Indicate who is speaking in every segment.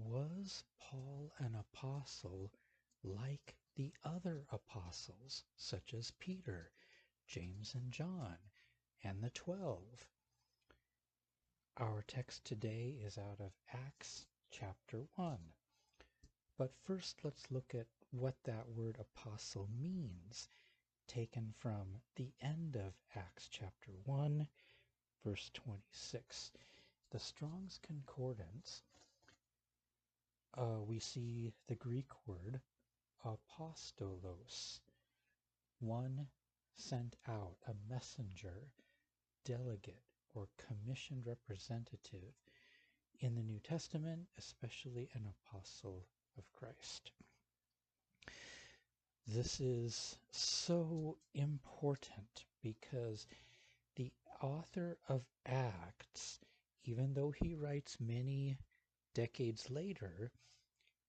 Speaker 1: Was Paul an apostle like the other apostles, such as Peter, James, and John, and the 12? Our text today is out of Acts chapter 1. But first let's look at what that word apostle means, taken from the end of Acts chapter 1, verse 26. The Strong's Concordance, we see the Greek word apostolos, one sent out, a messenger, delegate, or commissioned representative in the New Testament, especially an apostle of Christ. This is so important because the author of Acts, even though he writes many decades later,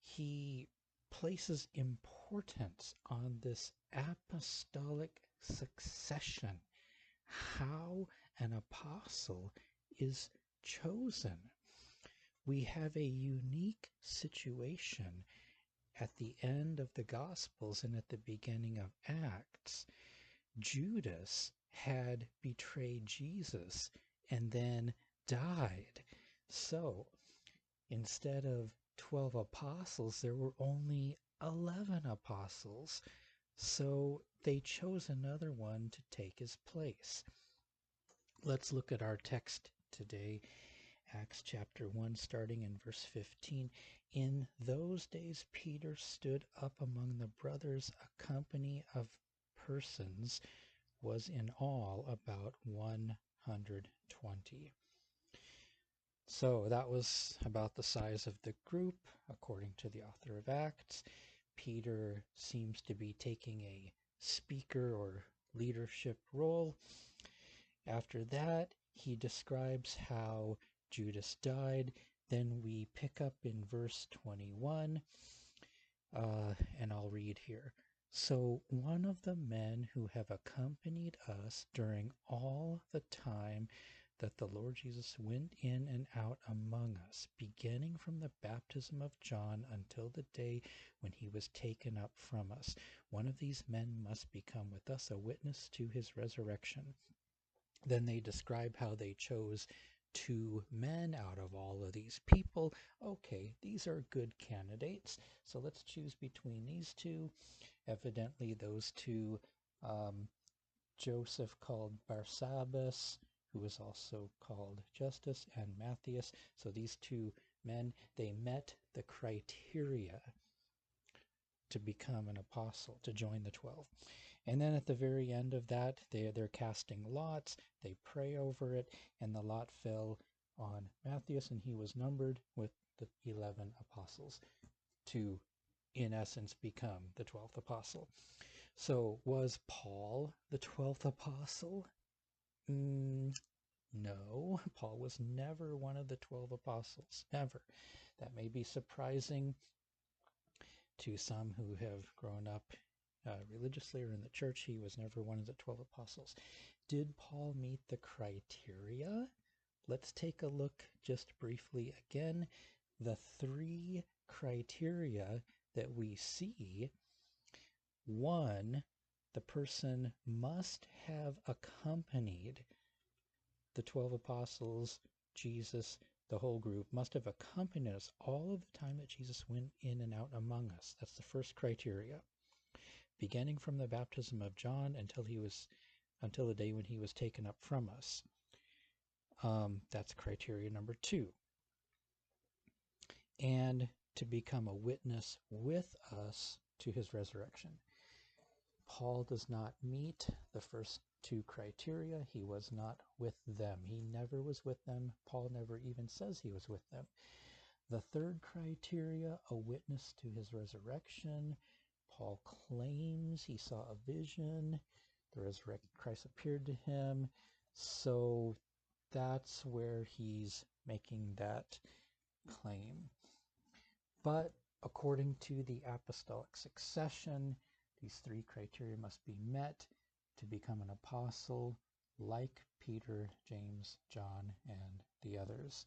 Speaker 1: he places importance on this apostolic succession, how an apostle is chosen. We have a unique situation at the end of the Gospels and at the beginning of Acts. Judas had betrayed Jesus and then died. So instead of 12 apostles, there were only 11 apostles. So they chose another one to take his place. Let's look at our text today, Acts chapter 1, starting in verse 15. In those days Peter stood up among the brothers. A company of persons was in all about 120. So that was about the size of the group, according to the author of Acts. Peter seems to be taking a speaker or leadership role. After that, he describes how Judas died. Then we pick up in verse 21, and I'll read here. So one of the men who have accompanied us during all the time that the Lord Jesus went in and out among us, beginning from the baptism of John until the day when he was taken up from us. One of these men must become with us a witness to his resurrection. Then they describe how they chose 2 men out of all of these people. Okay, these are good candidates, so let's choose between these 2. Evidently those 2, Joseph called Barsabbas, who was also called Justus, and Matthias. So these 2 men, they met the criteria to become an apostle, to join the 12. And then at the very end of that, they're casting lots. They pray over it, and the lot fell on Matthias, and he was numbered with the 11 apostles to, in essence, become the 12th apostle. So was Paul the 12th apostle? No, Paul was never one of the 12 apostles, never. That may be surprising to some who have grown up religiously or in the church. He was never one of the 12 apostles. Did Paul meet the criteria? Let's take a look just briefly again. The 3 criteria that we see. 1, the person must have accompanied the 12 apostles, Jesus, the whole group, must have accompanied us all of the time that Jesus went in and out among us. That's the first criteria. Beginning from the baptism of John until the day when he was taken up from us. That's criteria number 2. And to become a witness with us to his resurrection. Paul does not meet the first 2 criteria. He was not with them. He never was with them. Paul never even says he was with them. The 3rd criteria, a witness to his resurrection. Paul claims he saw a vision. The resurrected Christ appeared to him. So that's where he's making that claim. But according to the apostolic succession, these 3 criteria must be met to become an apostle, like Peter, James, John, and the others.